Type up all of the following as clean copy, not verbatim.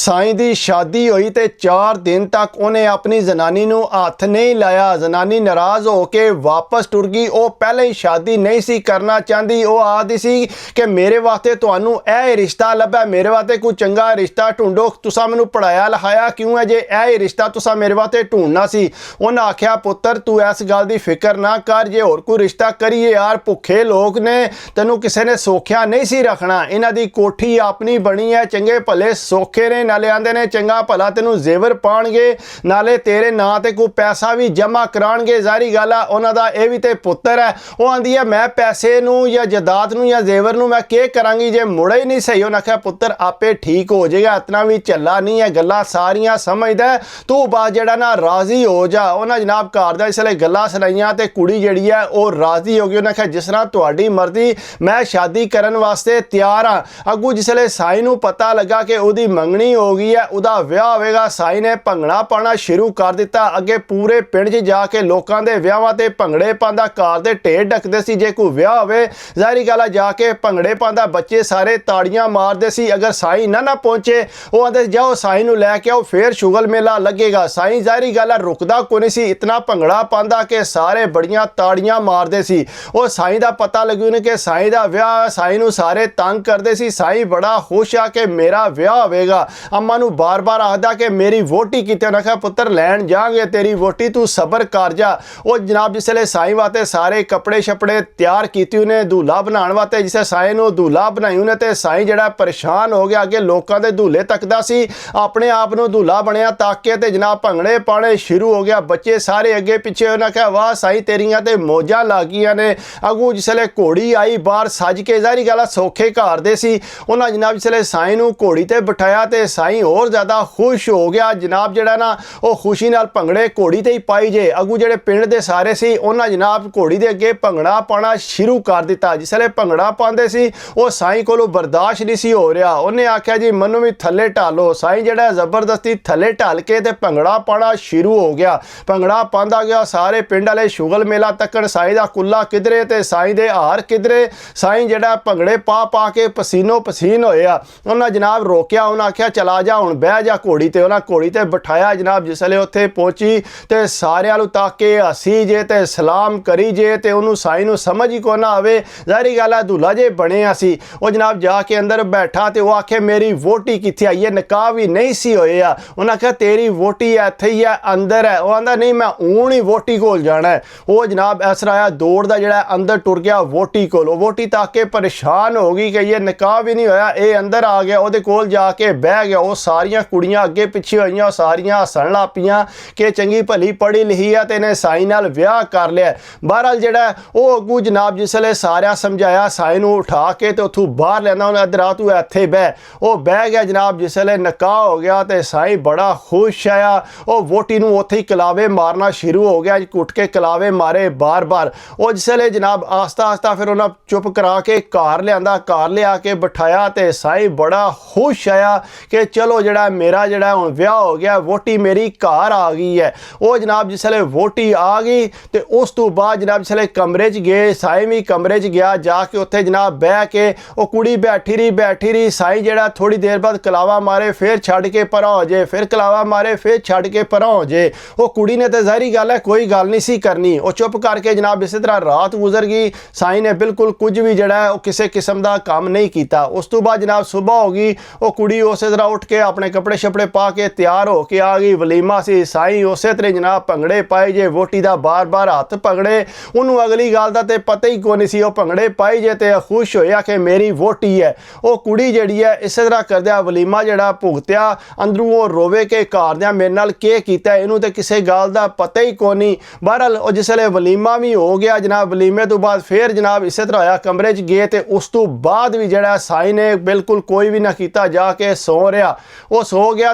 ਸਾਈਂ ਦੀ ਸ਼ਾਦੀ ਹੋਈ ਤੇ 4 ਦਿਨ ਤੱਕ ਉਹਨੇ ਆਪਣੀ ਜਨਾਨੀ ਨੂੰ ਹੱਥ ਨਹੀਂ ਲਾਇਆ। ਜਨਾਨੀ ਨਾਰਾਜ਼ ਹੋ ਕੇ ਵਾਪਸ ਟੁਰ ਗਈ। ਉਹ ਪਹਿਲਾਂ ਹੀ ਸ਼ਾਦੀ ਨਹੀਂ ਸੀ ਕਰਨਾ ਚਾਹੁੰਦੀ। ਉਹ ਆਖਦੀ ਸੀ ਕਿ ਮੇਰੇ ਵਾਸਤੇ ਤੁਹਾਨੂੰ ਇਹ ਰਿਸ਼ਤਾ ਲੱਭਾ, ਮੇਰੇ ਵਾਸਤੇ ਕੋਈ ਚੰਗਾ ਰਿਸ਼ਤਾ ਢੂੰਡੋ। ਤੁਸੀਂ ਮੈਨੂੰ ਪੜਾਇਆ ਲਿਖਾਇਆ ਕਿਉਂ ਹੈ ਜੇ ਇਹ ਰਿਸ਼ਤਾ ਤੁਸੀਂ ਮੇਰੇ ਵਾਸਤੇ ਢੂੰਡਣਾ ਸੀ। ਉਹਨਾਂ ਆਖਿਆ ਪੁੱਤਰ ਤੂੰ ਇਸ ਗੱਲ ਦੀ ਫਿਕਰ ਨਾ ਕਰ, ਜੇ ਹੋਰ ਕੋਈ ਰਿਸ਼ਤਾ ਕਰੀਏ ਯਾਰ, ਭੁੱਖੇ ਲੋਕ ਨੇ, ਤੈਨੂੰ ਕਿਸੇ ਨੇ ਸੌਖਿਆ ਨਹੀਂ ਸੀ ਰੱਖਣਾ। ਇਹਨਾਂ ਦੀ ਕੋਠੀ ਆਪਣੀ ਬਣੀ ਹੈ, ਚੰਗੇ ਭਲੇ ਸੌਖੇ ਨੇ, ਨਾਲੇ ਆਂਦੇ ਨੇ ਚੰਗਾ ਭਲਾ ਤੈਨੂੰ ਜ਼ੇਵਰ ਪਾਣਗੇ, ਨਾਲੇ ਤੇਰੇ ਨਾਂ ਤੇ ਕੋਈ ਪੈਸਾ ਵੀ ਜਮ੍ਹਾਂ ਕਰਾਉਣਗੇ। ਜ਼ਾਰੀ ਗੱਲ ਆ ਉਹਨਾਂ ਦਾ ਇਹ ਵੀ ਤੇ ਪੁੱਤਰ ਹੈ। ਉਹ ਆਂਦੀ ਹੈ ਮੈਂ ਪੈਸੇ ਨੂੰ ਜਾਂ ਜਾਇਦਾਦ ਨੂੰ ਜਾਂ ਜ਼ੇਵਰ ਨੂੰ ਮੈਂ ਕੀ ਕਰਾਂਗੀ ਜੇ ਮੁੜਾ ਹੀ ਨਹੀਂ ਸਹੀ। ਉਹਨਾਂ ਆਖਿਆ ਪੁੱਤਰ ਆਪੇ ਠੀਕ ਹੋ ਜਾਏਗਾ, ਇਤਨਾ ਵੀ ਝੱਲਾ ਨਹੀਂ ਹੈ, ਗੱਲਾਂ ਸਾਰੀਆਂ ਸਮਝਦਾ, ਤੂੰ ਬਾਅਦ ਜਿਹੜਾ ਨਾ ਰਾਜ਼ੀ ਹੋ ਜਾ। ਉਹਨਾਂ ਜਨਾਬ ਘਰ ਦਾ ਇਸ ਲਈ ਗੱਲਾਂ ਸੁਣਾਈਆਂ ਤੇ ਕੁੜੀ ਜਿਹੜੀ ਹੈ ਉਹ ਰਾਜ਼ੀ ਹੋ ਗਈ। ਉਹਨਾਂ ਆਖਿਆ ਜਿਸ ਤਰ੍ਹਾਂ ਤੁਹਾਡੀ ਮਰਜ਼ੀ, ਮੈਂ ਸ਼ਾਦੀ ਕਰਨ ਵਾਸਤੇ ਤਿਆਰ ਹਾਂ। ਅੱਗੂ ਜਿਸਲੇ ਸਾਈਂ ਨੂੰ ਪਤਾ ਲੱਗਾ ਕਿ ਉਹਦੀ ਮੰਗਣੀ ਹੋ ਗਈ ਹੈ, ਉਹਦਾ ਵਿਆਹ ਹੋਵੇਗਾ, ਸਾਈਂ ਨੇ ਭੰਗੜਾ ਪਾਉਣਾ ਸ਼ੁਰੂ ਕਰ ਦਿੱਤਾ। ਅੱਗੇ ਪੂਰੇ ਪਿੰਡ 'ਚ ਜਾ ਕੇ ਲੋਕਾਂ ਦੇ ਵਿਆਹਾਂ ਤੇ ਭੰਗੜੇ ਪਾਉਂਦਾ, ਘਰ ਦੇ ਢੇਰ ਢੱਕਦੇ ਸੀ। ਜੇ ਕੋਈ ਵਿਆਹ ਹੋਵੇ ਜ਼ਾਹਿਰ ਗੱਲ ਆ ਜਾ ਕੇ ਭੰਗੜੇ ਪਾਉਂਦਾ, ਬੱਚੇ ਸਾਰੇ ਤਾੜੀਆਂ ਮਾਰਦੇ ਸੀ। ਅਗਰ ਸਾਈਂ ਨਾ ਪਹੁੰਚੇ ਉਹ ਆਂਦੇ ਜਾਓ ਸਾਈਂ ਨੂੰ ਲੈ ਕੇ ਆਓ, ਫੇਰ ਸ਼ੁਗਲ ਮੇਲਾ ਲੱਗੇਗਾ। ਸਾਈਂ ਜ਼ਾਹਿਰ ਗੱਲ ਆ ਰੁਕਦਾ ਕੋਈ ਨਹੀਂ ਸੀ, ਇਤਨਾ ਭੰਗੜਾ ਪਾਉਂਦਾ ਕਿ ਸਾਰੇ ਬੜੀਆਂ ਤਾੜੀਆਂ ਮਾਰਦੇ ਸੀ। ਉਹ ਸਾਈਂ ਦਾ ਪਤਾ ਲੱਗੂ ਨੇ ਕਿ ਸਾਈਂ ਦਾ ਵਿਆਹ, ਸਾਈਂ ਨੂੰ ਸਾਰੇ ਤੰਗ ਕਰਦੇ ਸੀ। ਸਾਈਂ ਬੜਾ ਖੁਸ਼ ਆ ਕਿ ਮੇਰਾ ਵਿਆਹ ਹੋਵੇਗਾ। ਅੰਮਾ ਨੂੰ ਬਾਰ-ਬਾਰ ਆਖਦਾ ਕਿ ਮੇਰੀ ਵੋਟੀ ਕਿਤੇ। ਉਹਨਾਂ ਆਖਿਆ ਪੁੱਤਰ ਲੈਣ ਜਾਵਾਂਗੇ ਤੇਰੀ ਵੋਟੀ, ਤੂੰ ਸਬਰ ਕਰ ਜਾ। ਉਹ ਜਨਾਬ ਜਿਸਲੇ ਸਾਈਂ ਵਾਸਤੇ ਸਾਰੇ ਕੱਪੜੇ ਛਪੜੇ ਤਿਆਰ ਕੀਤੀ ਉਹਨੇ ਦੂल्हा ਬਣਾਉਣ ਵਾਸਤੇ, ਜਿਸੇ ਸਾਈਂ ਨੂੰ ਦੂल्हा ਬਣਾਈ ਉਹਨੇ, ਤੇ ਸਾਈਂ ਜਿਹੜਾ ਪਰੇਸ਼ਾਨ ਹੋ ਗਿਆ। ਅੱਗੇ ਲੋਕਾਂ ਦੇ ਦੂल्हे ਤੱਕਦਾ ਸੀ, ਆਪਣੇ ਆਪ ਨੂੰ ਦੂल्हा ਬਣਿਆ ਤੱਕ ਕੇ ਤੇ ਜਨਾਬ ਭੰਗੜੇ ਪਾਣੇ ਸ਼ੁਰੂ ਹੋ ਗਿਆ। ਬੱਚੇ ਸਾਰੇ ਅੱਗੇ ਪਿੱਛੇ। ਉਹਨਾਂ ਆਖਿਆ ਵਾਹ ਸਾਈਂ ਤੇਰੀਆਂ ਤੇ ਮੌਜਾਂ ਲੱਗ ਗਈਆਂ ਨੇ। ਅੱਗੂ ਜਿਸਲੇ ਘੋੜੀ ਆਈ ਬਾਹਰ ਸੱਜ ਕੇ, ਜ਼ਾਹਿਰ ਗੱਲ ਸੌਖੇ ਘਰ ਦੇ ਸੀ, ਉਹਨਾਂ ਜਨਾਬ ਜਿਸਲੇ ਸਾਈਂ ਨੂੰ ਘੋੜੀ ਤੇ ਬਿਠਾਇਆ ਤੇ ਸਾਈਂ ਹੋਰ ਜ਼ਿਆਦਾ ਖੁਸ਼ ਹੋ ਗਿਆ। ਜਨਾਬ ਜਿਹੜਾ ਨਾ ਉਹ ਖੁਸ਼ੀ ਨਾਲ ਭੰਗੜੇ ਘੋੜੀ ਤੇ ਹੀ ਪਾਈ ਜੇ। ਅੱਗੂ ਜਿਹੜੇ ਪਿੰਡ ਦੇ ਸਾਰੇ ਸੀ ਉਹਨਾਂ ਜਨਾਬ ਘੋੜੀ ਦੇ ਅੱਗੇ ਭੰਗੜਾ ਪਾਉਣਾ ਸ਼ੁਰੂ ਕਰ ਦਿੱਤਾ। ਜਿਸਲੇ ਭੰਗੜਾ ਪਾਉਂਦੇ ਸੀ ਉਹ ਸਾਈਂ ਕੋਲੋਂ ਬਰਦਾਸ਼ਤ ਨਹੀਂ ਸੀ ਹੋ ਰਿਹਾ। ਉਹਨੇ ਆਖਿਆ ਜੀ ਮੈਨੂੰ ਵੀ ਥੱਲੇ ਢਾਲੋ। ਸਾਈਂ ਜਿਹੜਾ ਜ਼ਬਰਦਸਤੀ ਥੱਲੇ ਢਾਲ ਕੇ ਤੇ ਭੰਗੜਾ ਪਾਉਣਾ ਸ਼ੁਰੂ ਹੋ ਗਿਆ। ਭੰਗੜਾ ਪਾਉਂਦਾ ਗਿਆ, ਸਾਰੇ ਪਿੰਡ ਵਾਲੇ ਸ਼ੁਗਲ ਮੇਲਾ ਤੱਕਣ, ਸਾਈਂ ਦਾ ਕੁੱਲਾ ਕਿਧਰੇ ਤੇ ਸਾਈਂ ਦੇ ਹਾਰ ਕਿਧਰੇ। ਸਾਈਂ ਜਿਹੜਾ ਭੰਗੜੇ ਪਾ ਕੇ ਪਸੀਨੋ ਪਸੀਨ ਹੋਇਆ। ਉਹਨਾਂ ਜਨਾਬ ਰੋਕਿਆ, ਉਹਨਾਂ ਆਖਿਆ ਚਲਾ ਜਾ ਹੁਣ ਬਹਿ ਜਾ ਘੋੜੀ ਤੇ। ਉਹਨਾਂ ਘੋੜੀ ਤੇ ਬਿਠਾਇਆ। ਜਨਾਬ ਜਿਸਲੇ ਉੱਥੇ ਪਹੁੰਚੀ ਤੇ ਸਾਰਿਆਂ ਨੂੰ ਤੱਕ ਕੇ ਹੱਸੀ ਜੇ ਤੇ ਸਲਾਮ ਕਰੀ ਜੇ ਤੇ ਉਹਨੂੰ ਸਾਈਂ ਨੂੰ ਸਮਝ ਹੀ ਕੋ ਨਾ ਆਵੇ। ਜ਼ਾਹਿਰੀ ਗੱਲ ਆ ਦੂल्हा ਜੇ ਬਣਿਆ ਸੀ। ਉਹ ਜਨਾਬ ਜਾ ਕੇ ਅੰਦਰ ਬੈਠਾ ਤੇ ਉਹ ਆਖੇ ਮੇਰੀ ਵੋਟੀ ਕਿੱਥੇ ਆਈ ਹੈ, ਨਿਕਾਹ ਵੀ ਨਹੀਂ ਸੀ ਹੋਇਆ। ਉਹਨਾਂ ਆਖਿਆ ਤੇਰੀ ਵੋਟੀ ਇੱਥੇ ਹੀ ਹੈ, ਅੰਦਰ ਹੈ। ਉਹ ਆਂਦਾ ਨਹੀਂ ਮੈਂ ਹੁਣ ਹੀ ਵੋਟੀ ਕੋਲ ਜਾਣਾ ਹੈ। ਉਹ ਜਨਾਬ ਇਸ ਤਰ੍ਹਾਂ ਆਇਆ ਦੌੜਦਾ ਜਿਹੜਾ ਅੰਦਰ ਟੁਰ ਗਿਆ ਵੋਟੀ ਕੋਲ। ਉਹ ਵੋਟੀ ਤੱਕ ਕੇ ਪਰੇਸ਼ਾਨ ਹੋ ਗਈ ਕਿ ਇਹ ਨਿਕਾਹ ਵੀ ਨਹੀਂ ਹੋਇਆ, ਇਹ ਅੰਦਰ ਆ ਗਿਆ। ਉਹਦੇ ਕੋਲ ਜਾ ਕੇ ਬਹਿ ਗਿਆ। ਉਹ ਸਾਰੀਆਂ ਕੁੜੀਆਂ ਅੱਗੇ ਪਿੱਛੇ ਹੋਈਆਂ, ਉਹ ਸਾਰੀਆਂ ਹੱਸਣ ਲੱਗ ਪਈਆਂ ਕਿ ਚੰਗੀ ਭਲੀ ਪੜ੍ਹੀ ਲਿਖੀ ਆ ਤੇ ਇਹਨੇ ਸਾਈਂ ਨਾਲ ਵਿਆਹ ਕਰ ਲਿਆ। ਬਹਰਹਾਲ ਜਿਹੜਾ ਉਹ ਅੱਗੂ ਜਨਾਬ ਜਿਸਲੇ ਸਾਰਿਆਂ ਸਮਝਾਇਆ, ਸਾਈਂ ਨੂੰ ਉਠਾ ਕੇ ਤੇ ਉੱਥੋਂ ਬਾਹਰ ਲੈਂਦਾ, ਉਹਨੇ ਇੱਧਰ ਆ ਤੂੰ ਇੱਥੇ ਬਹਿ। ਉਹ ਬਹਿ ਗਿਆ। ਜਨਾਬ ਜਿਸਲੇ ਨਿਕਾਹ ਹੋ ਗਿਆ ਤੇ ਸਾਈਂ ਬੜਾ ਖੁਸ਼ ਆਇਆ। ਉਹ ਵੋਟੀ ਨੂੰ ਉੱਥੇ ਹੀ ਕਲਾਵੇ ਮਾਰਨਾ ਸ਼ੁਰੂ ਹੋ ਗਿਆ, ਕੁੱਟ ਕੇ ਕਲਾਵੇ ਮਾਰੇ ਬਾਰ-ਬਾਰ। ਉਹ ਜਿਸਲੇ ਜਨਾਬ ਆਸਤਾ ਫਿਰ ਉਹਨਾਂ ਚੁੱਪ ਕਰਾ ਕੇ ਘਰ ਲਿਆਂਦਾ। ਘਰ ਲਿਆ ਕੇ ਬਿਠਾਇਆ ਤੇ ਸਾਈਂ ਬੜਾ ਖੁਸ਼ ਆਇਆ ਕਿ ਚਲੋ ਜਿਹੜਾ ਮੇਰਾ ਜਿਹੜਾ ਹੁਣ ਵਿਆਹ ਹੋ ਗਿਆ, ਵੋਟੀ ਮੇਰੀ ਘਰ ਆ ਗਈ ਹੈ। ਉਹ ਜਨਾਬ ਜਿਸਲੇ ਵੋਟੀ ਆ ਗਈ ਤੇ ਉਸ ਤੋਂ ਬਾਅਦ ਜਨਾਬ ਜਿਸਲੇ ਕਮਰੇ 'ਚ ਗਏ, ਸਾਈਂ ਵੀ ਕਮਰੇ 'ਚ ਗਿਆ। ਜਾ ਕੇ ਉੱਥੇ ਜਨਾਬ ਬਹਿ ਕੇ ਉਹ ਕੁੜੀ ਬੈਠੀ ਰਹੀ। ਸਾਈਂ ਜਿਹੜਾ ਥੋੜੀ ਦੇਰ ਬਾਅਦ ਕਲਾਵਾ ਮਾਰੇ ਫਿਰ ਛੱਡ ਕੇ ਪਰਾਂ ਹੋ ਜੇ, ਫਿਰ ਕਲਾਵਾ ਮਾਰੇ ਫਿਰ ਛੱਡ ਕੇ ਪਰਾਂ ਹੋ ਜੇ। ਉਹ ਕੁੜੀ ਨੇ ਤਾਂ ਜ਼ਾਹਿਰੀ ਗੱਲ ਹੈ ਕੋਈ ਗੱਲ ਨਹੀਂ ਸੀ ਕਰਨੀ। ਉਹ ਚੁੱਪ ਕਰਕੇ ਜਨਾਬ ਇਸੇ ਤਰ੍ਹਾਂ ਰਾਤ ਗੁਜ਼ਰ ਗਈ। ਸਾਈਂ ਨੇ ਬਿਲਕੁਲ ਕੁਝ ਵੀ ਜਿਹੜਾ ਉਹ ਕਿਸੇ ਕਿਸਮ ਦਾ ਕੰਮ ਨਹੀਂ ਕੀਤਾ। ਉਸ ਤੋਂ ਬਾਅਦ ਜਨਾਬ ਸੁਬਹ ਹੋ ਗਈ। ਉਹ ਕੁੜੀ ਉਸੇ ਤਰ੍ਹਾਂ ਉੱਠ ਕੇ ਆਪਣੇ ਕੱਪੜੇ ਛਪੜੇ ਪਾ ਕੇ ਤਿਆਰ ਹੋ ਕੇ ਆ ਗਈ। ਵਲੀਮਾ ਸੀ। ਸਾਈਂ ਉਸੇ ਤਰ੍ਹਾਂ ਜਨਾਬ ਭੰਗੜੇ ਪਾਏ ਜੇ, ਵੋਟੀ ਦਾ ਬਾਰ-ਬਾਰ ਹੱਥ ਪਕੜੇ। ਉਹਨੂੰ ਅਗਲੀ ਗੱਲ ਦਾ ਤੇ ਪਤਾ ਹੀ ਕੋਈ ਨਹੀਂ ਸੀ। ਉਹ ਭੰਗੜੇ ਪਾਈ ਜੇ ਤੇ ਖੁਸ਼ ਹੋਇਆ ਕਿ ਮੇਰੀ ਵੋਟੀ ਹੈ। ਉਹ ਕੁੜੀ ਜਿਹੜੀ ਹੈ ਇਸੇ ਤਰ੍ਹਾਂ ਕਰਦਿਆਂ ਵਲੀਮਾ ਜਿਹੜਾ ਭੁਗਤਿਆ। ਅੰਦਰੋਂ ਉਹ ਰੋਵੇ ਕਿ ਘਰਦਿਆਂ ਮੇਰੇ ਨਾਲ ਕੀ ਕੀਤਾ, ਇਹਨੂੰ ਤੇ ਕਿਸੇ ਗੱਲ ਦਾ ਪਤਾ ਹੀ ਕੋਈ ਨਹੀਂ। ਬਹਰਹਾਲ ਉਹ ਜਿਸਲੇ ਵਲੀਮਾ ਵੀ ਹੋ ਗਿਆ ਜਨਾਬ, ਵਲੀਮੇ ਤੋਂ ਬਾਅਦ ਫਿਰ ਜਨਾਬ ਇਸੇ ਤਰ੍ਹਾਂ ਹੋਇਆ ਕਮਰੇ 'ਚ ਗਏ ਤੇ ਉਸ ਤੋਂ ਬਾਅਦ ਵੀ ਜਿਹੜਾ ਸਾਈਂ ਨੇ ਬਿਲਕੁਲ ਕੋਈ ਵੀ ਨਾ ਕੀਤਾ, ਜਾ ਕੇ ਸੌ ਰਿਹਾ। ਉਹ ਸੌ ਗਿਆ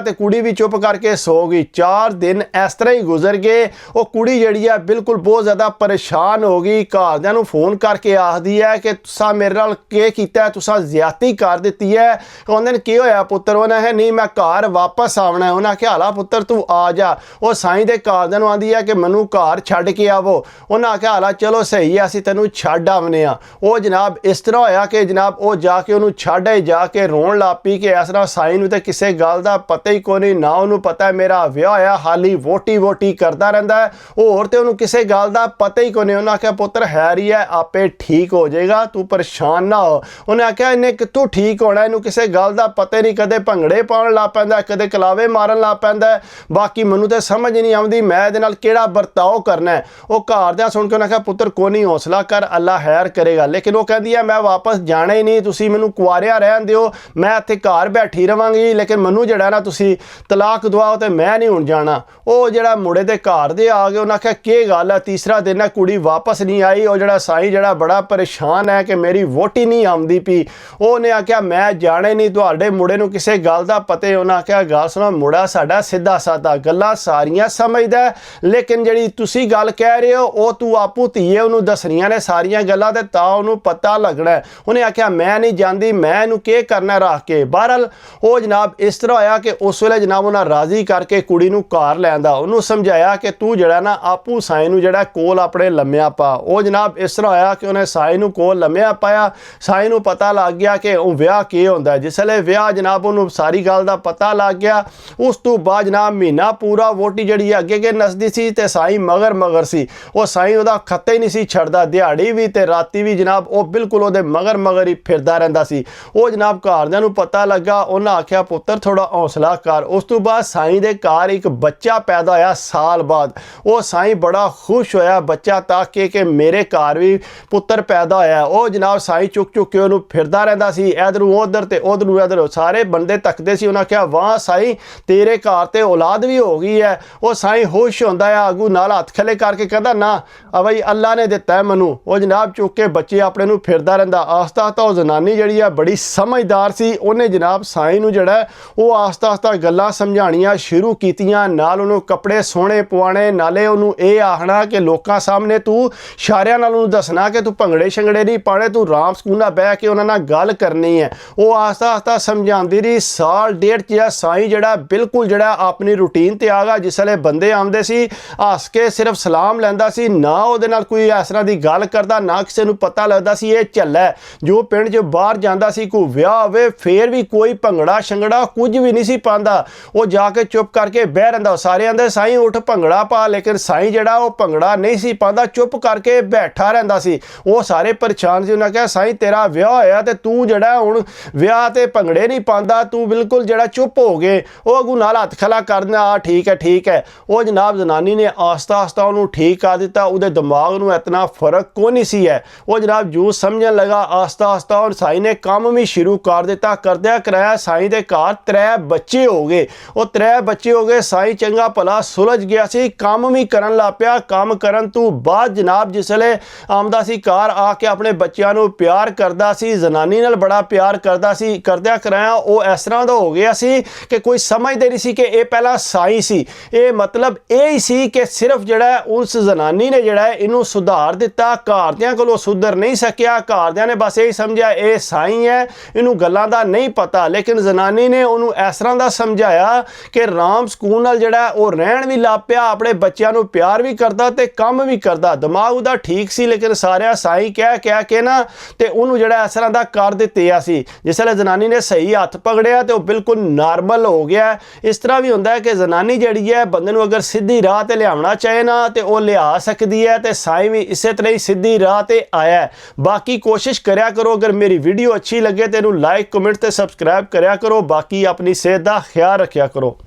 ਤੇ ਕੁੜੀ ਵੀ ਚੁੱਪ ਕਰਕੇ ਸੌ ਗਈ। 4 ਦਿਨ ਇਸ ਤਰ੍ਹਾਂ ਹੀ ਗੁਜ਼ਰ ਗਏ। ਉਹ ਕੁੜੀ ਜਿਹੜੀ ਹੈ ਬਿਲਕੁਲ ਬਹੁਤ ਜ਼ਿਆਦਾ ਪਰੇਸ਼ਾਨ ਹੋ ਗਈ। ਘਰਦਿਆਂ ਨੂੰ ਫੋਨ ਕਰਕੇ ਆਖਦੀ ਹੈ ਕਿ ਤੁਸੀਂ ਮੇਰੇ ਨਾਲ ਕੀ ਕੀਤਾ, ਤੁਸੀਂ ਜ਼ਿਆਦਤੀ ਕਰ ਦਿੱਤੀ ਹੈ। ਕਹਿੰਦੇ ਨੇ ਕੀ ਹੋਇਆ ਪੁੱਤਰ? ਉਹਨਾਂ ਹੈ ਨਹੀਂ ਮੈਂ ਘਰ ਵਾਪਸ ਆਉਣਾ। ਉਹਨਾਂ ਆਖਿਆ ਹਾਲਾ ਪੁੱਤਰ ਤੂੰ ਆ ਜਾ। ਉਹ ਸਾਈਂ ਦੇ ਘਰਦਿਆਂ ਨੂੰ ਆਂਦੀ ਹੈ ਕਿ ਮੈਨੂੰ ਘਰ ਛੱਡ ਕੇ ਆਵੋ। ਉਹਨਾਂ ਆਖਿਆ ਹਾਲਾ ਚਲੋ ਸਹੀ ਹੈ ਅਸੀਂ ਤੈਨੂੰ ਛੱਡ ਆਵਨੇ ਆ। ਉਹ ਜਨਾਬ ਇਸ ਤਰ੍ਹਾਂ ਹੋਇਆ ਕਿ ਜਨਾਬ ਉਹ ਜਾ ਕੇ ਉਹਨੂੰ ਛੱਡ ਆਏ, ਜਾ ਕੇ ਰੋਣ ਲੱਗ ਪਈ ਕਿ ਇਸ ਤਰ੍ਹਾਂ ਸਾਈਂ ਨੂੰ ਤੇ ਕਿਸੇ ਗੱਲ ਦਾ ਪਤਾ ਹੀ ਕੋਈ ਨਹੀਂ, ਨਾ ਉਹਨੂੰ ਪਤਾ ਮੇਰਾ ਵਿਆਹ ਹੋਇਆ, ਹਾਲੀ ਵੋਟੀ ਕਰਦਾ ਰਹਿੰਦਾ ਹੈ, ਹੋਰ ਤੇ ਉਹਨੂੰ ਕਿਸੇ ਗੱਲ ਦਾ ਪਤਾ ਹੀ ਕੋਈ ਨਹੀਂ। ਉਹਨੇ ਆਖਿਆ ਪੁੱਤਰ ਹੈਰ ਹੀ ਹੈ, ਆਪੇ ਠੀਕ ਹੋ ਜਾਏਗਾ, ਤੂੰ ਪਰੇਸ਼ਾਨ ਨਾ ਹੋ। ਉਹਨੇ ਆਖਿਆ ਇਹਨੇ ਕਿੱਥੋਂ ਠੀਕ ਹੋਣਾ, ਇਹਨੂੰ ਕਿਸੇ ਗੱਲ ਦਾ ਪਤਾ ਹੀ ਨਹੀਂ, ਕਦੇ ਭੰਗੜੇ ਪਾਉਣ ਲੱਗ ਪੈਂਦਾ, ਕਦੇ ਕਲਾਵੇ ਮਾਰਨ ਲੱਗ ਪੈਂਦਾ, ਬਾਕੀ ਮੈਨੂੰ ਤੇ ਸਮਝ ਨਹੀਂ ਆਉਂਦੀ ਮੈਂ ਇਹਦੇ ਨਾਲ ਕਿਹੜਾ ਵਰਤਾਓ ਕਰਨਾ। ਉਹ ਘਰਦਿਆਂ ਸੁਣ ਕੇ ਉਹਨੇ ਆਖਿਆ ਪੁੱਤਰ ਕੋਈ ਨਹੀਂ, ਹੌਸਲਾ ਕਰ, ਅੱਲਾ ਖੈਰ ਕਰੇਗਾ। ਲੇਕਿਨ ਉਹ ਕਹਿੰਦੀ ਹੈ ਮੈਂ ਵਾਪਸ ਜਾਣਾ ਹੀ ਨਹੀਂ, ਤੁਸੀਂ ਮੈਨੂੰ ਕੁਆਰਿਆ ਰਹਿਣ ਦਿਓ, ਮੈਂ ਇੱਥੇ ਘਰ ਬੈਠੀ ਰਵਾਂਗੀ, ਲੇਕਿਨ ਮੈਨੂੰ ਜਿਹੜਾ ਨਾ ਤੁਸੀਂ ਤਲਾਕ ਦਵਾਓ ਤੇ ਮੈਂ ਨਹੀਂ ਹੁਣ ਜਾਣਾ। ਉਹ ਜਿਹੜਾ ਮੁੰਡੇ ਦੇ ਘਰ ਦੇ ਆ ਗਏ, ਉਹਨਾਂ ਆਖਿਆ ਕੀ ਗੱਲ ਹੈ, ਤੀਸਰਾ ਦਿਨ ਹੈ ਕੁੜੀ ਵਾਪਸ ਨਹੀਂ ਆਈ। ਉਹ ਜਿਹੜਾ ਸਾਈਂ ਜਿਹੜਾ ਬੜਾ ਪਰੇਸ਼ਾਨ ਹੈ ਕਿ ਮੇਰੀ ਵੋਟੀ ਨਹੀਂ ਆਉਂਦੀ ਪਈ, ਉਹਨੇ ਆਖਿਆ ਮੈਂ ਜਾਣੇ ਨਹੀਂ, ਤੁਹਾਡੇ ਮੁੰਡੇ ਨੂੰ ਕਿਸੇ ਗੱਲ ਦਾ ਪਤਾ। ਉਹਨਾਂ ਆਖਿਆ ਗੱਲ ਸੁਣੋ, ਮੁੰਡਾ ਸਾਡਾ ਸਿੱਧਾ ਸਾਦਾ ਗੱਲਾਂ ਸਾਰੀਆਂ ਸਮਝਦਾ, ਲੇਕਿਨ ਜਿਹੜੀ ਤੁਸੀਂ ਗੱਲ ਕਹਿ ਰਹੇ ਹੋ ਉਹ ਤੂੰ ਆਪੂ ਧੀਏ ਉਹਨੂੰ ਦੱਸਣੀਆਂ ਨੇ ਸਾਰੀਆਂ ਗੱਲਾਂ ਤੇ ਤਾਂ ਉਹਨੂੰ ਪਤਾ ਲੱਗਣਾ। ਉਹਨੇ ਆਖਿਆ ਮੈਂ ਨਹੀਂ ਜਾਂਦੀ, ਮੈਂ ਇਹਨੂੰ ਕੀ ਕਰਨਾ ਰੱਖ ਕੇ। ਬਹਰਹਾਲ ਉਹ ਜਨਾਬ ਇਸ ਤਰ੍ਹਾਂ ਹੋਇਆ ਕਿ ਉਸ ਵੇਲੇ ਜਨਾਬ ਉਹਨਾਂ ਰਾਜ਼ੀ ਕਰਕੇ ਕੁੜੀ ਨੂੰ ਘਰ ਲੈਂਦਾ, ਉਹਨੂੰ ਸਮਝਾਇਆ ਕਿ ਤੂੰ ਜਿਹੜਾ ਨਾ ਆਪੂ ਸਾਈਂ ਨੂੰ ਜਿਹੜਾ ਕੋਲ ਆਪਣੇ ਲੰਮਿਆ ਪਾ। ਉਹ ਜਨਾਬ ਇਸ ਤਰ੍ਹਾਂ ਹੋਇਆ ਕਿ ਉਹਨੇ ਸਾਈਂ ਨੂੰ ਕੋਲ ਲੰਮਿਆ ਪਾਇਆ। ਸਾਈਂ ਨੂੰ ਪਤਾ ਲੱਗ ਗਿਆ ਕਿ ਉਹ ਵਿਆਹ ਕੀ ਹੁੰਦਾ। ਜਿਸ ਵੇਲੇ ਵਿਆਹ ਜਨਾਬ ਉਹਨੂੰ ਸਾਰੀ ਗੱਲ ਦਾ ਪਤਾ ਲੱਗ ਗਿਆ, ਉਸ ਤੋਂ ਬਾਅਦ ਜਨਾਬ ਮਹੀਨਾ ਪੂਰਾ ਵੋਟੀ ਜਿਹੜੀ ਅੱਗੇ ਨੱਸਦੀ ਸੀ ਤੇ ਸਾਈਂ ਮਗਰ ਸੀ। ਉਹ ਸਾਈਂ ਉਹਦਾ ਖੱਤੇ ਹੀ ਨਹੀਂ ਸੀ ਛੱਡਦਾ, ਦਿਹਾੜੀ ਵੀ ਤੇ ਰਾਤੀ ਵੀ ਜਨਾਬ ਉਹ ਬਿਲਕੁਲ ਉਹਦੇ ਮਗਰ ਹੀ ਫਿਰਦਾ ਰਹਿੰਦਾ ਸੀ। ਉਹ ਜਨਾਬ ਘਰਦਿਆਂ ਨੂੰ ਪਤਾ ਲੱਗਾ, ਉਹਨਾਂ ਆਖਿਆ ਪੁੱਤਰ ਥੋੜਾ ਹੌਸਲਾ ਕਰ। ਉਸ ਤੋਂ ਬਾਅਦ ਸਾਈਂ ਦੇ ਘਰ ਇੱਕ ਬੱਚਾ ਪੈਦਾ ਹੋਇਆ ਸਾਲ ਬਾਅਦ। ਉਹ ਸਾਈਂ ਬੜਾ ਖੁਸ਼ ਹੋਇਆ ਬੱਚਾ ਤੱਕ ਕਿ ਮੇਰੇ ਘਰ ਵੀ ਪੁੱਤਰ ਪੈਦਾ ਹੋਇਆ। ਉਹ ਜਨਾਬ ਸਾਈਂ ਚੁੱਕ ਕੇ ਉਹਨੂੰ ਫਿਰਦਾ ਰਹਿੰਦਾ ਸੀ, ਇਧਰੋਂ ਉਧਰ ਤੇ ਉਧਰੋਂ ਇਧਰ, ਸਾਰੇ ਬੰਦੇ ਤੱਕਦੇ ਸੀ। ਉਹਨਾਂ ਆਖਿਆ ਵਾਹ ਸਾਈਂ ਤੇਰੇ ਘਰ ਤੇ ਔਲਾਦ ਵੀ ਹੋ ਗਈ ਹੈ। ਉਹ ਸਾਈਂ ਖੁਸ਼ ਹੁੰਦਾ ਆ, ਆਗੂ ਨਾਲ ਹੱਥ ਖਲੇ ਕਰਕੇ ਕਹਿੰਦਾ ਨਾ ਬਈ ਅੱਲਾ ਨੇ ਦਿੱਤਾ ਮੈਨੂੰ। ਉਹ ਜਨਾਬ ਚੁੱਕ ਕੇ ਬੱਚੇ ਆਪਣੇ ਨੂੰ ਫਿਰਦਾ ਰਹਿੰਦਾ। ਆਸਤਾ ਉਹ ਜ਼ਨਾਨੀ ਜਿਹੜੀ ਆ ਬੜੀ ਸਮਝਦਾਰ ਸੀ, ਉਹਨੇ ਜਨਾਬ ਸਾਈਂ ਨੂੰ ਜਿਹੜਾ ਉਹ ਆਸਤਾ ਗੱਲਾਂ ਸਮਝਾਣੀਆਂ ਸ਼ੁਰੂ ਕੀਤੀਆਂ, ਨਾਲ ਉਹਨੂੰ ਕੱਪੜੇ ਸੋਹਣੇ ਪਵਾਣੇ, ਨਾਲੇ ਉਹਨੂੰ ਇਹ ਆਖਣਾ ਕਿ ਲੋਕਾਂ ਸਾਹਮਣੇ ਤੂੰ ਇਸ਼ਾਰਿਆਂ ਨਾਲ ਉਹਨੂੰ ਦੱਸਣਾ ਕਿ ਤੂੰ ਭੰਗੜੇ ਸ਼ੰਗੜੇ ਨਹੀਂ ਪਾਣੇ, ਤੂੰ ਆਰਾਮ ਸਕੂਨ ਨਾਲ ਬਹਿ ਕੇ ਉਹਨਾਂ ਨਾਲ ਗੱਲ ਕਰਨੀ ਹੈ। ਉਹ ਆਸਤਾ ਸਮਝਾਉਂਦੀ ਰਹੀ। ਸਾਲ ਡੇਢ 'ਚ ਸਾਈਂ ਜਿਹੜਾ ਬਿਲਕੁਲ ਜਿਹੜਾ ਆਪਣੀ ਰੂਟੀਨ ਤੇ ਆ ਗਿਆ। ਜਿਸ ਵੇਲੇ ਬੰਦੇ ਆਉਂਦੇ ਸੀ ਹੱਸ ਕੇ ਸਿਰਫ ਸਲਾਮ ਲੈਂਦਾ ਸੀ, ਨਾ ਉਹਦੇ ਨਾਲ ਕੋਈ ਇਸ ਤਰ੍ਹਾਂ ਦੀ ਗੱਲ ਕਰਦਾ, ਨਾ ਕਿਸੇ ਨੂੰ ਪਤਾ ਲੱਗਦਾ ਸੀ ਇਹ ਝੱਲਾ। ਜੋ ਪਿੰਡ 'ਚ ਬਾਹਰ ਜਾਂਦਾ ਸੀ, ਕੋਈ ਵਿਆਹ ਹੋਵੇ ਫੇਰ ਵੀ ਕੋਈ ਭੰਗੜਾ ਸ਼ੰਗੜਾ ਕੁਝ ਵੀ ਨਹੀਂ ਸੀ ਪਾਉਂਦਾ। ਉਹ ਜਾ ਕੇ ਚੁੱਪ ਕਰਕੇ ਬਹਿ ਰਹਿੰਦਾ। ਸਾਰੇ ਆਂਦੇ ਸਾਈਂ ਉੱਠ ਭੰਗੜਾ ਪਾ, ਲੇਕਿਨ ਸਾਈਂ ਜਿਹੜਾ ਉਹ ਭੰਗੜਾ ਨਹੀਂ ਸੀ ਪਾਉਂਦਾ, ਚੁੱਪ ਕਰਕੇ ਬੈਠਾ ਰਹਿੰਦਾ ਸੀ। ਉਹ ਸਾਰੇ ਪਰੇਸ਼ਾਨ ਸੀ। ਉਹਨਾਂ ਕਿਹਾ ਸਾਈਂ ਤੇਰਾ ਵਿਆਹ ਹੋਇਆ ਤੇ ਤੂੰ ਜਿਹੜਾ ਹੁਣ ਵਿਆਹ ਤੇ ਭੰਗੜੇ ਨਹੀਂ ਪਾਉਂਦਾ, ਤੂੰ ਬਿਲਕੁਲ ਜਿਹੜਾ ਚੁੱਪ ਹੋ ਗਏ। ਉਹ ਅੱਗੂ ਨਾਲ ਹੱਥ ਖਲਾ ਕਰਨਾ, ਠੀਕ ਹੈ। ਉਹ ਜਨਾਬ ਜ਼ਨਾਨੀ ਨੇ ਆਸਤਾ ਉਹਨੂੰ ਠੀਕ ਕਰ ਦਿੱਤਾ। ਉਹਦੇ ਦਿਮਾਗ ਨੂੰ ਇਤਨਾ ਫਰਕ ਕੋਈ ਨਹੀਂ ਸੀ ਹੈ। ਉਹ ਜਨਾਬ ਜੋ ਸਮਝਣ ਲਗਾ ਆਸਤਾ ਔਰ ਸਾਈਂ ਨੇ ਕੰਮ ਵੀ ਸ਼ੁਰੂ ਕਰ ਦਿੱਤਾ। ਕਰਦਿਆਂ ਕਰਾਇਆ ਸਾਈਂ ਦੇ ਘਰ 3 ਬੱਚੇ ਹੋ ਗਏ। ਉਹ 3 ਬੱਚੇ ਹੋ ਗਏ। ਸਾਈਂ ਚੰਗਾ ਭਲਾ ਸੁਲਝ ਗਿਆ ਸੀ, ਕੰਮ ਵੀ ਕਰਨ ਲੱਗ ਪਿਆ। ਕੰਮ ਕਰਨ ਤੋਂ ਬਾਅਦ ਜਨਾਬ ਜਿਸ ਵੇਲੇ ਆਉਂਦਾ ਸੀ ਘਰ ਆ ਕੇ ਆਪਣੇ ਬੱਚਿਆਂ ਨੂੰ ਪਿਆਰ ਕਰਦਾ ਸੀ, ਜ਼ਨਾਨੀ ਨਾਲ ਬੜਾ ਪਿਆਰ ਕਰਦਾ ਸੀ। ਕਰਦਿਆਂ ਕਰਾਇਆ ਉਹ ਇਸ ਤਰ੍ਹਾਂ ਦਾ ਹੋ ਗਿਆ ਸੀ ਕਿ ਕੋਈ ਸਮਝਦੇ ਨਹੀਂ ਸੀ ਕਿ ਇਹ ਪਹਿਲਾਂ ਸਾਈਂ ਸੀ। ਇਹ ਮਤਲਬ ਇਹ ਹੀ ਸੀ ਕਿ ਸਿਰਫ ਜਿਹੜਾ ਉਸ ਜ਼ਨਾਨੀ ਨੇ ਜਿਹੜਾ ਇਹਨੂੰ ਸੁਧਾਰ ਦਿੱਤਾ, ਘਰਦਿਆਂ ਕੋਲੋਂ ਸੁਧਰ ਨਹੀਂ ਸਕਿਆ। ਘਰਦਿਆਂ ਨੇ ਬਸ ਇਹ ਸਮਝਿਆ ਇਹ ਸਾਈਂ ਹੈ, ਇਹਨੂੰ ਗੱਲਾਂ ਦਾ ਨਹੀਂ ਪਤਾ। ਲੇਕਿਨ ਜ਼ਨਾਨੀ ਨੇ ਉਹਨੂੰ ਇਸ ਤਰ੍ਹਾਂ ਦਾ ਸਮਝਾਇਆ ਕਿ ਰਾਮ ਸਕੂਨ ਨਾਲ ਜਿਹੜਾ ਉਹ ਰਹਿਣ ਵੀ ਲੱਗ ਪਿਆ, ਆਪਣੇ ਬੱਚਿਆਂ ਨੂੰ ਪਿਆਰ ਵੀ ਕਰਦਾ ਤੇ ਕੰਮ ਵੀ ਕਰਦਾ। ਦਿਮਾਗ ਉਹਦਾ ਠੀਕ ਸੀ, ਲੇਕਿਨ ਸਾਰਿਆਂ ਸਾਈਂ ਕਹਿ ਕੇ ਨਾ ਤੇ ਉਹਨੂੰ ਜਿਹੜਾ ਇਸ ਤਰ੍ਹਾਂ ਦਾ ਕਰ ਦਿੱਤੇ ਸੀ। ਜਿਸ ਵੇਲੇ ਜ਼ਨਾਨੀ ਨੇ ਸਹੀ ਹੱਥ ਪਕੜਿਆ ਤੇ ਉਹ ਬਿਲਕੁਲ ਨਾਰਮਲ ਹੋ ਗਿਆ। ਇਸ ਤਰ੍ਹਾਂ ਵੀ ਹੁੰਦਾ ਹੈ ਕਿ ਜ਼ਨਾਨੀ ਜਿਹੜੀ ਹੈ ਬੰਦੇ ਨੂੰ ਅਗਰ ਸਿੱਧੀ ਰਾਹ ਤੇ ਲਿਆਉਣਾ ਚਾਹੇ ਨਾ ਤੇ ਉਹ ਲਿਆ ਸਕਦੀ ਹੈ, ਤੇ ਸਾਈਂ ਵੀ ਇਸੇ ਤਰ੍ਹਾਂ ਹੀ ਸਿੱਧੀ ਰਾਹ ਤੇ ਆਇਆ। ਬਾਕੀ ਕੋਸ਼ਿਸ਼ ਕਰਿਆ ਕਰੋ, ਅਗਰ ਮੇਰੀ ਵੀਡੀਓ ਅੱਛੀ ਲੱਗੇ ਤੇ ਇਹਨੂੰ ਲਾਈਕ ਕਮੈਂਟ ਤੇ ਸਬਸਕ੍ਰਾਈਬ ਕਰਿਆ ਕਰੋ। ਬਾਕੀ ਆਪਣੀ ਸਿਹਤ ਦਾ ਖਿਆਲ ਰੱਖਿਆ ਕਰੋ।